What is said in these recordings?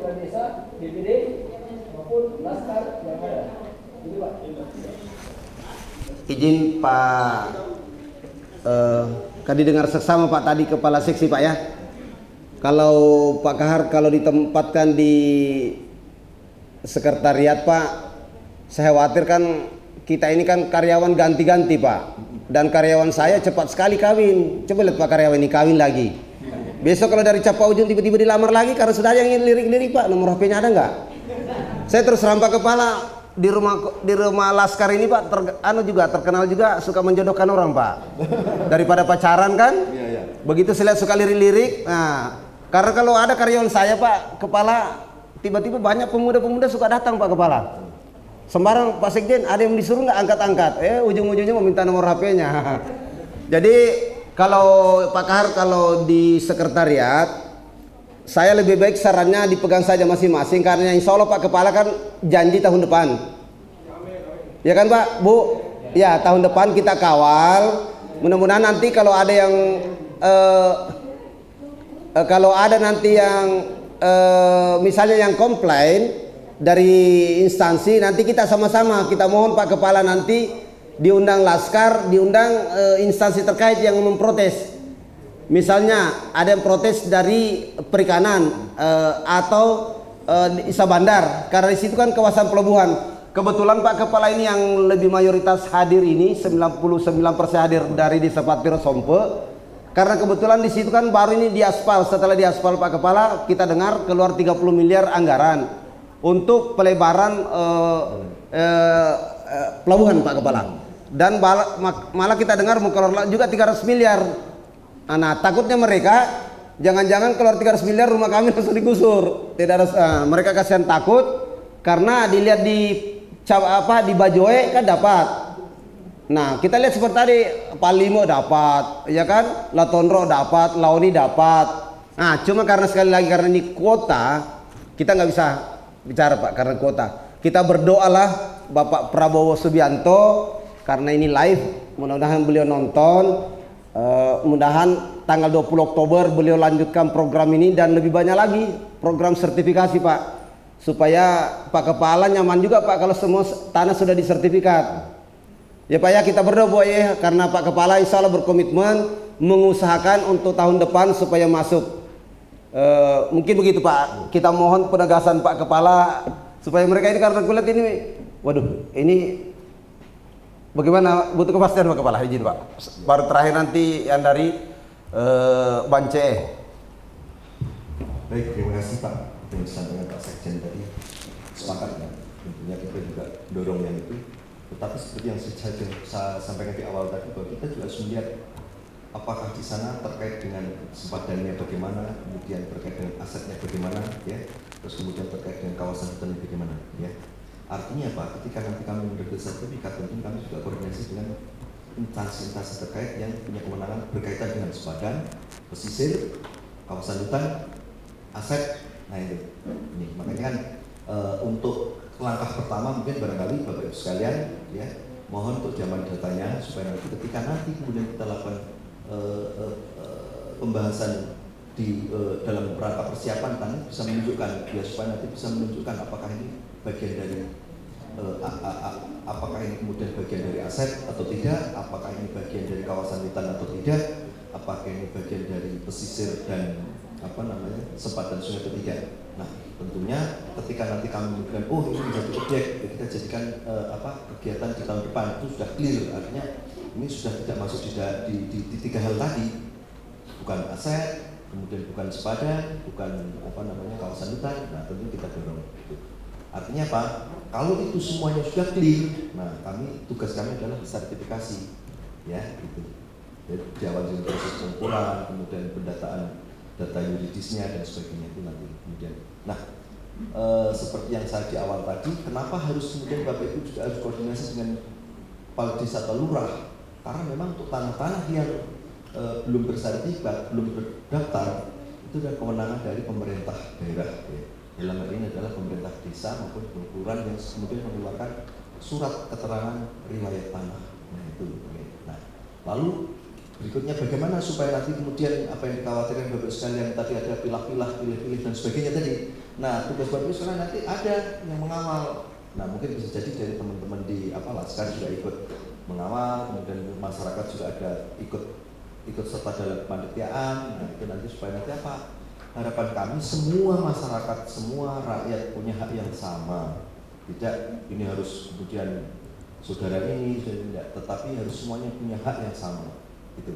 kepala desa, DPD maupun laskar yang ada. Itu Pak. Izin Pak, kan didengar seksama Pak tadi kepala seksi Pak ya. Kalau Pak Kahar kalau ditempatkan di sekretariat Pak, saya khawatir kan kita ini kan karyawan ganti-ganti Pak. Dan karyawan saya cepat sekali kawin. Coba lihat Pak karyawan ini kawin lagi. Besok kalau dari Capa Ujung tiba-tiba dilamar lagi karena sudah ada yang lirik-lirik Pak, nomor HP-nya ada nggak? Saya terus rampak kepala di rumah laskar ini Pak, juga terkenal juga suka menjodohkan orang Pak. Daripada pacaran kan? Begitu saya lihat suka lirik-lirik. Nah, karena kalau ada karyawan saya Pak, kepala tiba-tiba banyak pemuda-pemuda suka datang Pak kepala. Sembarang Pak Sekjen ada yang disuruh nggak angkat-angkat, ujung-ujungnya meminta nomor HP-nya. Jadi kalau Pak Kahar kalau di sekretariat, saya lebih baik sarannya dipegang saja masing-masing karena insya Allah Pak Kepala kan janji tahun depan. Ya kan Pak, Bu? Ya tahun depan kita kawal. Mudah-mudahan nanti kalau ada yang misalnya yang komplain dari instansi, nanti kita sama-sama kita mohon Pak Kepala nanti diundang laskar, diundang instansi terkait yang memprotes. Misalnya ada yang protes dari perikanan atau Isa Bandar, karena di situ kan kawasan pelabuhan. Kebetulan Pak Kepala ini yang lebih mayoritas hadir ini 99% hadir dari Desa Patpiro Sompe. Karena kebetulan di situ kan baru ini diaspal, setelah diaspal Pak Kepala kita dengar keluar 30 miliar anggaran untuk pelebaran pelabuhan Pak Kepala. Dan malah kita dengar mau keluar juga 300 miliar. Nah, takutnya mereka jangan-jangan keluar 300 miliar rumah kami langsung digusur. Tidak ada, mereka kasihan takut karena dilihat di Bajoe kan dapat. Nah, kita lihat seperti tadi Palimo dapat, ya kan? Latondro dapat, Laoni dapat. Nah, cuma karena sekali lagi karena ini kuota, kita nggak bisa bicara Pak karena kuota. Kita berdoalah Bapak Prabowo Subianto karena ini live, mudah-mudahan beliau nonton, mudahan tanggal 20 Oktober beliau lanjutkan program ini dan lebih banyak lagi program sertifikasi Pak, supaya Pak Kepala nyaman juga Pak kalau semua tanah sudah disertifikat. Ya Pak ya, kita berdoa ya, karena Pak Kepala insya Allah berkomitmen mengusahakan untuk tahun depan supaya masuk. Mungkin begitu Pak, kita mohon penegasan Pak Kepala supaya mereka ini karena kulit ini, waduh ini bagaimana, butuh kepastian Pak Kepala, izin Pak. Baru terakhir nanti yang dari Bance. Baik, terima kasih Pak. Yang disampaikan Pak Sekjen tadi sepakat ya. Tentunya kita juga dorong yang itu. Tetapi seperti yang saya sampaikan di awal tadi, bahwa kita juga harus melihat apakah di sana terkait dengan sempadannya bagaimana, kemudian terkait dengan asetnya bagaimana, ya, terus kemudian terkait dengan kawasan hutannya bagaimana, ya. Artinya Pak, ketika nanti kami menerbitkan sertifikat, tentu kami juga koordinasi dengan instansi-instansi terkait yang punya kewenangan berkaitan dengan sempadan, pesisir, kawasan hutan, aset. Nah itu, ini makanya kan untuk langkah pertama mungkin barangkali Bapak Ibu sekalian, ya, mohon untuk zaman datanya supaya nanti ketika nanti kemudian kita lakukan pembahasan di dalam rangka persiapan kan bisa menunjukkan, ya, supaya nanti bisa menunjukkan apakah ini bagian dari apakah ini kemudian bagian dari aset atau tidak, apakah ini bagian dari kawasan hutan atau tidak, apakah ini bagian dari pesisir dan sempadan sungai atau tidak. Nah, tentunya ketika nanti kami menunjukkan ini menjadi objek, kita jadikan kegiatan di tahun depan itu sudah clear, artinya ini sudah tidak masuk di tiga hal tadi, bukan aset, kemudian bukan sempadan, bukan kawasan hutan. Nah, tentu kita dorong itu. Artinya apa? Kalau itu semuanya sudah clear, nah tugas kami adalah sertifikasi, ya, gitu. Jadi di awal dari proses pengukuran, kemudian pendataan data yuridisnya dan sebagainya itu nanti kemudian. Nah, seperti yang saya di awal tadi, kenapa harus kemudian Bapak Ibu juga harus koordinasi dengan kepala desa atau lurah? Karena memang untuk tanah-tanah yang belum bersertifikat, belum terdaftar, itu adalah kewenangan dari pemerintah daerah. Ya. Dalam hal ini adalah pemerintah desa maupun kelurahan yang kemudian mengeluarkan surat keterangan riwayat tanah. Nah itu. Nah, lalu berikutnya bagaimana supaya nanti kemudian apa yang dikhawatirkan Bapak sekalian tadi ada pilah-pilah, pilih-pilih dan sebagainya tadi. Nah, tugas Bapak sekalian nanti ada yang mengawal. Nah, mungkin bisa jadi dari teman-teman di Laskar juga ikut mengawal, kemudian masyarakat juga ada ikut serta dalam kepanitiaan. Nah, itu nanti supaya nanti apa? Harapan kami semua masyarakat, semua rakyat punya hak yang sama. Tidak ini harus kemudian saudara ini, tidak, tetapi harus semuanya punya hak yang sama. Gitu.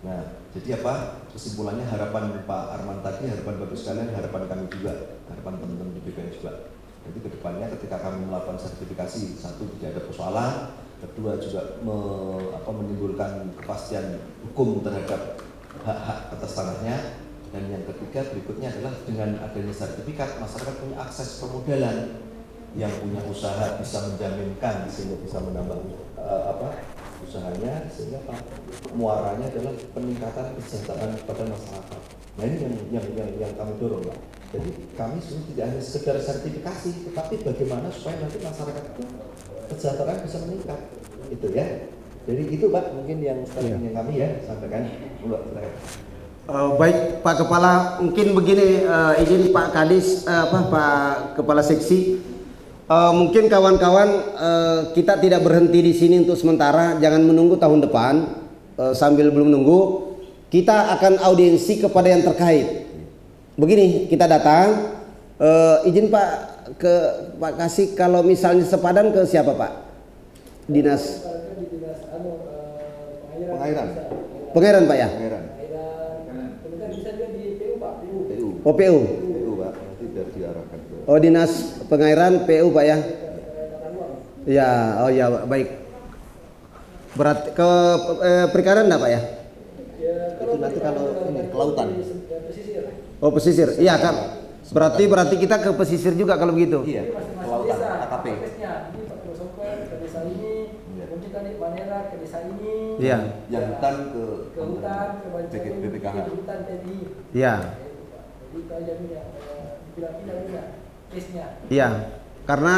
Nah, jadi apa? Kesimpulannya harapan Pak Arman tadi, harapan Bapak sekalian, harapan kami juga, harapan teman-teman di BPN juga. Jadi kedepannya ketika kami melakukan sertifikasi, satu tidak ada persoalan, kedua juga menimbulkan kepastian hukum terhadap hak-hak atas tanahnya, dan yang ketiga berikutnya adalah dengan adanya sertifikat masyarakat punya akses permodalan, yang punya usaha bisa menjaminkan sehingga bisa menambah usahanya, sehingga muaranya adalah peningkatan kesejahteraan kepada masyarakat. Nah ini yang kami dorong, Pak. Jadi kami sebenarnya tidak hanya sekedar sertifikasi, tetapi bagaimana supaya nanti masyarakat itu kesejahteraan bisa meningkat, itu ya. Jadi itu Pak mungkin yang yang kami ya sampaikan. Baik Pak Kepala, mungkin begini, izin Pak Kadis, Pak Kepala Seksi, mungkin kawan-kawan kita tidak berhenti di sini untuk sementara, jangan menunggu tahun depan. Sambil belum nunggu, kita akan audiensi kepada yang terkait. Begini, kita datang, izin Pak Pak kasih, kalau misalnya sepadan ke siapa Pak? Dinas Pengairan Pak ya? Oh PU. PU Pak, nanti biar diarahkan ke. Oh Dinas Pengairan PU Pak ya? Ya, oh ya baik. Berarti ke perikanan enggak Pak ya? Itu nanti kalau ini kelautan. Oh pesisir, iya kan? Berarti kita ke pesisir juga kalau begitu? Iya, kelautan, AKP. Iya. Yang hutan ke hutan, ke BPKH. Iya. Iya. Karena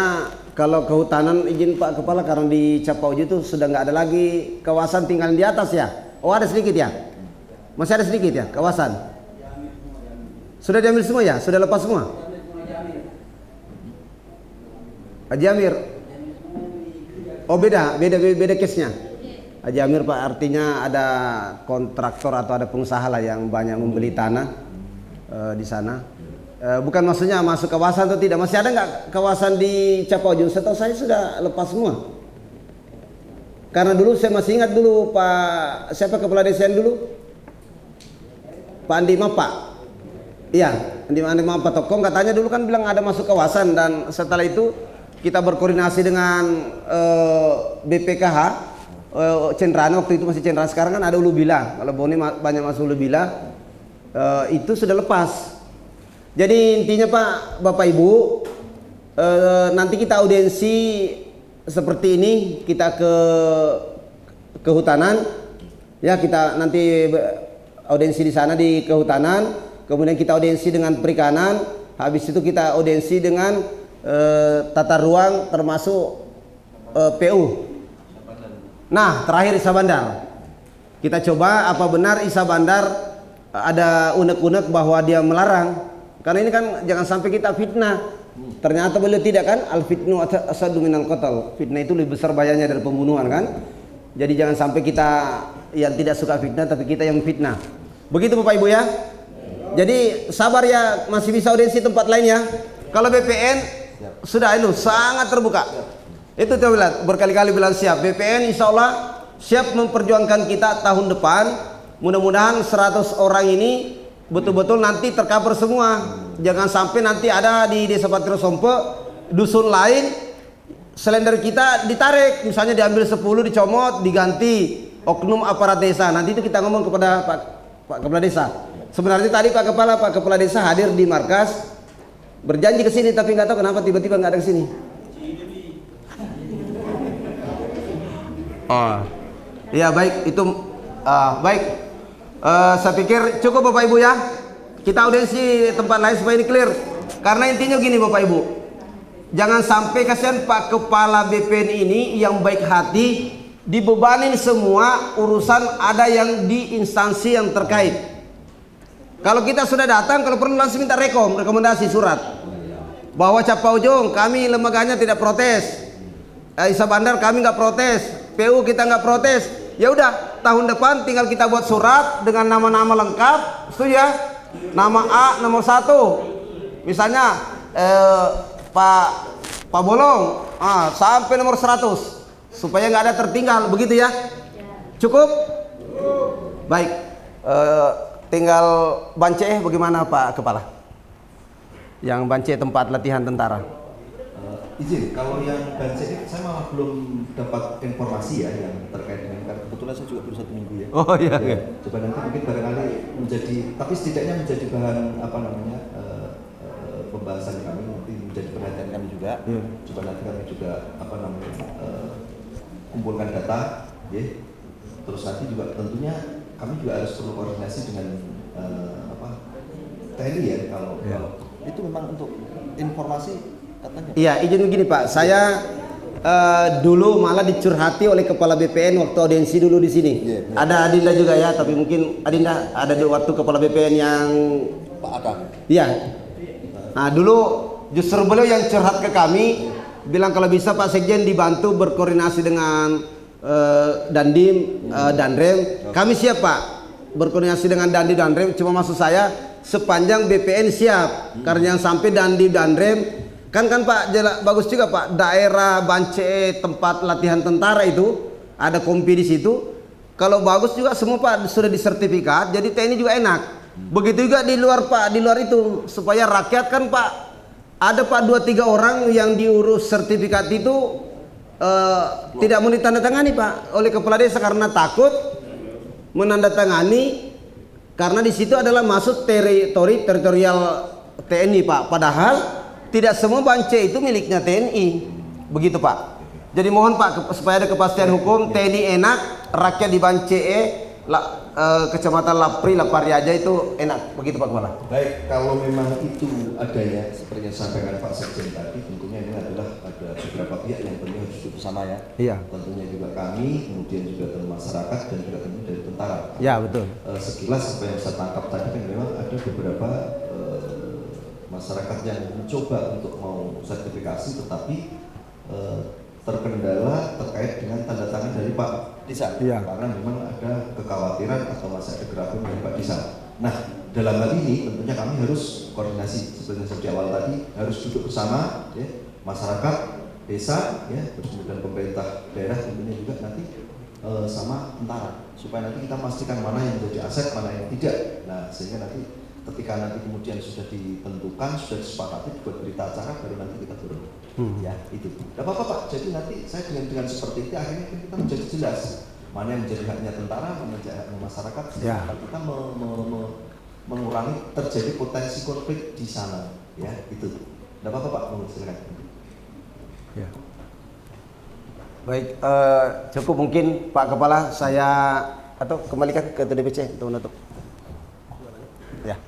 kalau kehutanan, izin Pak Kepala, karena di Capauju itu sudah nggak ada lagi kawasan tinggal di atas ya. Oh ada sedikit ya? Masih ada sedikit ya kawasan? Sudah diambil semua ya? Sudah lepas semua? Haji Amir. Oh beda case-nya. Haji Amir Pak, artinya ada kontraktor atau ada pengusaha lah yang banyak membeli tanah di sana. Bukan maksudnya masuk kawasan atau tidak. Masih ada nggak kawasan di Capauju? Setahu saya sudah lepas semua. Karena dulu saya masih ingat dulu Pak, siapa kepala desa dulu? Pak Andi Mapa. Iya, Andi Mapa Tokong katanya dulu kan bilang ada masuk kawasan, dan setelah itu kita berkoordinasi dengan BPKH Cendrana, waktu itu masih Cendrana, sekarang kan ada Ulu Bila. Kalau Boni banyak masuk Ulu Bila, itu sudah lepas. Jadi intinya Pak, Bapak Ibu, nanti kita audiensi seperti ini, kita ke kehutanan, ya kita nanti audiensi di sana di kehutanan, kemudian kita audiensi dengan perikanan, habis itu kita audiensi dengan tata ruang termasuk PU. Nah terakhir Isa Bandar, kita coba apa benar Isa Bandar ada unek-unek bahwa dia melarang. Karena ini kan jangan sampai kita fitnah. Ternyata beliau tidak kan, al fitnu asadu minal qatl. Fitnah itu lebih besar bahayanya dari pembunuhan kan. Jadi jangan sampai kita yang tidak suka fitnah tapi kita yang fitnah. Begitu Bapak Ibu ya. Jadi sabar ya, masih bisa audiensi tempat lain ya. Kalau BPN sudah itu sangat terbuka. Itu saya bilang berkali-kali bilang siap. BPN insya Allah siap memperjuangkan kita tahun depan. Mudah-mudahan 100 orang ini betul-betul nanti tercover semua. Jangan sampai nanti ada di Desa Patrio Sompo dusun lain selain dari kita ditarik, misalnya diambil 10 dicomot diganti oknum aparat desa. Nanti itu kita ngomong kepada Pak Kepala Desa. Sebenarnya tadi Pak Kepala Desa hadir di markas, berjanji ke sini tapi nggak tahu kenapa tiba-tiba nggak ada ke sini. Oh, iya baik itu baik. Saya pikir cukup Bapak Ibu ya. Kita audiensi tempat lain supaya ini clear. Karena intinya gini Bapak Ibu, jangan sampai kasihan Pak Kepala BPN ini yang baik hati dibebanin semua urusan ada yang di instansi yang terkait. Kalau kita sudah datang, kalau perlu langsung minta rekomendasi surat bahwa Capa Ujung kami lembaganya tidak protes, Isa Bandar kami nggak protes, PU kita nggak protes. Ya udah, tahun depan tinggal kita buat surat dengan nama-nama lengkap, setuju ya? Nama A nomor 1, misalnya Pak Bolong, sampai nomor 100, supaya nggak ada tertinggal, begitu ya? Cukup? Baik. Tinggal Bance, bagaimana Pak Kepala? Yang Bance tempat latihan tentara. Izin, kalau yang Bance ini saya malah belum dapat informasi ya yang terkait dengan, karena kebetulan saya juga baru 1 minggu ya. Oh iya. Ya, coba nanti mungkin barangkali menjadi, tapi setidaknya menjadi bahan pembahasan kami, mungkin menjadi perhatian kami juga. Coba nanti kami juga kumpulkan data, ya. Terus nanti juga tentunya kami juga harus perlu koordinasi dengan TNI ya, kalau itu memang untuk informasi katanya. Iya, izin begini Pak, saya dulu malah dicurhati oleh Kepala BPN waktu audiensi dulu di sini. Ada Adinda juga ya, tapi mungkin Adinda ada di waktu Kepala BPN yang Pak Adam. Iya. Nah dulu justru beliau yang curhat ke kami, bilang kalau bisa Pak Sekjen dibantu berkoordinasi dengan Dandim, Danrem. Kami siap Pak berkoordinasi dengan Dandim, Danrem. Cuma maksud saya sepanjang BPN siap, karena yang sampai Dandim, Danrem kan Pak bagus juga Pak, daerah Bance tempat latihan tentara itu ada kompi di situ. Kalau bagus juga semua Pak sudah disertifikat, jadi TNI juga enak. Begitu juga di luar Pak, di luar itu supaya rakyat kan Pak, ada Pak 2-3 orang yang diurus sertifikat itu tidak mau ditandatangani Pak oleh kepala desa karena takut menandatangani, karena di situ adalah masuk teritorial TNI Pak. Padahal tidak semua Bance itu miliknya TNI, begitu Pak. Jadi mohon Pak supaya ada kepastian hukum, TNI enak, rakyat di Bance Kecamatan Lapri, Lapariaja itu enak, begitu Pak Kepala. Baik, kalau memang itu adanya seperti yang disampaikan Pak Sekjen tadi, tentunya ini adalah ada beberapa pihak yang tentunya harus duduk bersama ya. Iya. Tentunya juga kami, kemudian juga dari masyarakat dan juga tentunya dari tentara. Ya betul. Sekilas apa yang saya tangkap tadi kan memang ada beberapa masyarakat yang mencoba untuk mau sertifikasi, tetapi terkendala terkait dengan tanda tangan dari Pak Disa, karena memang ada kekhawatiran atau masih ada gerakan dari Pak Disa. Nah, dalam hal ini tentunya kami harus koordinasi seperti yang saya di awal tadi, harus duduk bersama ya, masyarakat desa ya, terus kemudian pemerintah daerah tentunya juga nanti sama tentara, supaya nanti kita pastikan mana yang menjadi aset, mana yang tidak. Nah, sehingga nanti ketika nanti kemudian sudah ditentukan, sudah disepakati buat berita acara, baru nanti kita turun. Ya itu. Tidak apa-apa Pak. Jadi nanti saya dengan seperti itu akhirnya kita menjadi jelas mana yang menjadi haknya tentara, mana menjadi haknya masyarakat. Ya. Kita mengurangi terjadi potensi konflik di sana. Ya itu. Tidak apa-apa Pak. Silakan. Ya. Baik. Cukup mungkin Pak Kepala saya atau kembalikan ke TDPC untuk menutup. Ya.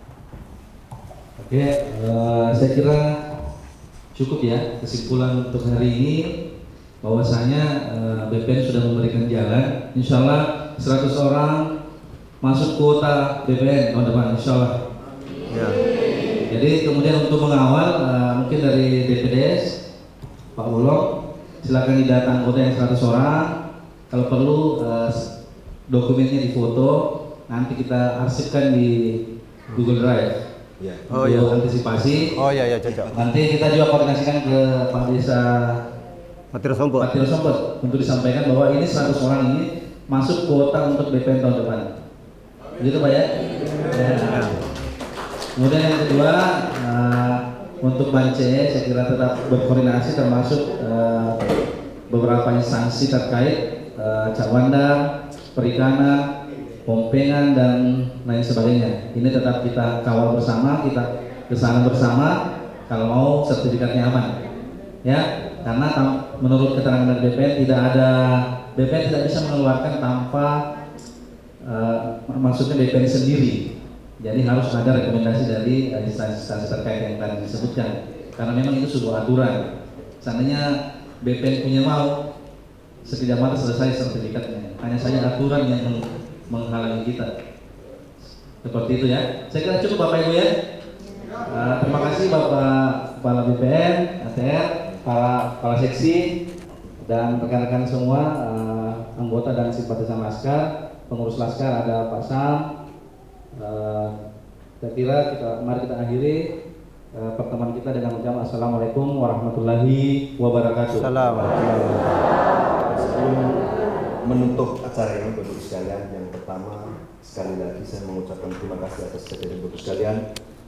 Oke, saya kira cukup ya kesimpulan untuk hari ini, bahwasanya BPN sudah memberikan jalan. Insya Allah 100 orang masuk kuota BPN tahun depan, insya Allah. Ya. Jadi kemudian untuk mengawal mungkin dari DPDS Pak Bolong, silakan didata anggota yang 100 orang. Kalau perlu dokumennya difoto, nanti kita arsipkan di Google Drive. Ya. Oh iya, antisipasi. Oh iya cocok. Nanti kita juga koordinasikan ke Pak Desa Patiro Sompot untuk disampaikan bahwa ini 100 orang ini masuk kuota untuk BPN tahun depan. Begitu Pak ya? Ya. Kemudian yang kedua, untuk Bance saya kira tetap berkoordinasi termasuk beberapa instansi terkait, Cawanda, Perikanan, Pompengan dan lain sebagainya. Ini tetap kita kawal bersama, kita kesana bersama kalau mau sertifikatnya aman. Ya, karena menurut keterangan dari BPN tidak bisa mengeluarkan tanpa maksudnya BPN sendiri. Jadi harus ada rekomendasi dari instansi terkait yang tadi disebutkan. Karena memang itu sebuah aturan. Seandainya BPN punya mau sekejap mata selesai sertifikatnya. Hanya saja aturan yang menghalangi kita. Seperti itu ya. Saya kira cukup Bapak Ibu ya. Terima kasih Bapak Kepala BPN, ATR, Kepala Seksi, dan rekan-rekan semua, anggota dan simpatisan Laskar, pengurus Laskar ada Pak Sam. Saya kira mari kita akhiri pertemuan kita dengan mengucapkan Assalamualaikum warahmatullahi wabarakatuh. Assalamualaikum. Sebelum menutup acara ini Bapak sekalian, yang pertama sekali lagi saya mengucapkan terima kasih atas kehadiran Bapak sekalian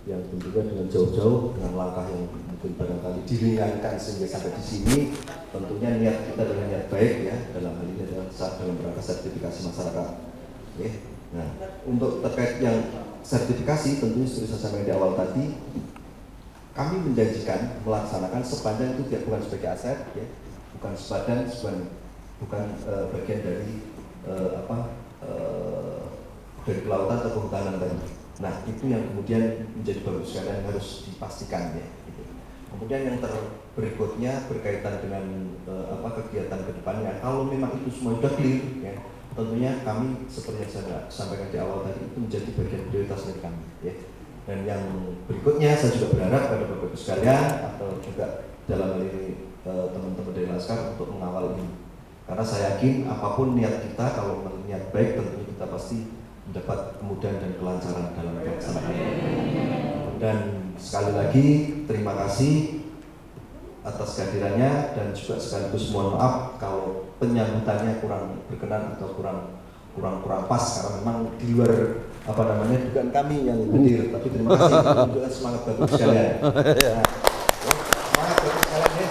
yang tentunya dengan jauh-jauh dengan langkah yang mungkin barangkali diringankan sehingga sampai di sini. Tentunya niat kita dengan niat baik ya, dalam hal ini adalah dalam rangka sertifikasi masyarakat. Oke. Nah, untuk terkait yang sertifikasi tentunya seperti saya sampaikan di awal tadi, kami menjanjikan melaksanakan sepanjang itu tidak bukan sebagai aset ya, bukan sepadan, bukan bagian dari dari kelautan atau kehutanan tadi. Nah, itu yang kemudian menjadi bagus sekalian harus dipastikan ya. Gitu. Kemudian yang berikutnya berkaitan dengan kegiatan kedepannya. Kalau memang itu semua sudah clear, ya, tentunya kami seperti yang saya sampaikan di awal tadi itu menjadi bagian prioritas dari kami. Ya. Dan yang berikutnya saya juga berharap pada Bapak Ibu sekalian atau juga dalam hal ini teman-teman dari Laskar untuk mengawal ini. Karena saya yakin apapun niat kita, kalau niat baik tentunya kita pasti mendapat kemudahan dan kelancaran dalam pelaksanaan. Dan sekali lagi terima kasih atas kehadirannya dan juga sekaligus mohon maaf kalau penyambutannya kurang berkenan atau kurang pas karena memang di luar dugaan kami yang hadir. Tapi terima kasih untuk semangat bagus sekalian. Nah, semangat bagus sekalian ya.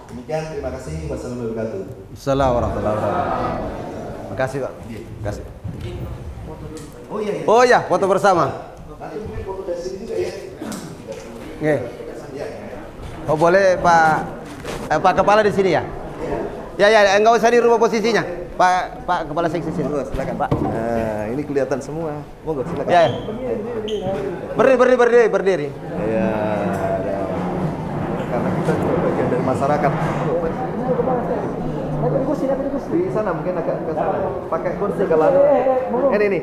Demikian terima kasih. Wassalamualaikum warahmatullahi wabarakatuh. Assalamualaikum warahmatullahi wabarakatuh. Terima kasih Pak. Terima kasih. Oh iya, foto bersama. Nanti mungkin foto dari sini juga ya. Oke. Oh boleh Pak Kepala di sini ya? Ya, enggak usah di rumah posisinya. Pak Kepala Seksi sini. Silakan Pak. Nah, ini kelihatan semua. Monggo silakan. Ya. Berdiri. Ya. Karena kita juga bagian dari masyarakat. Di sana mungkin agak ke sana. Pakai kursi kalau ini.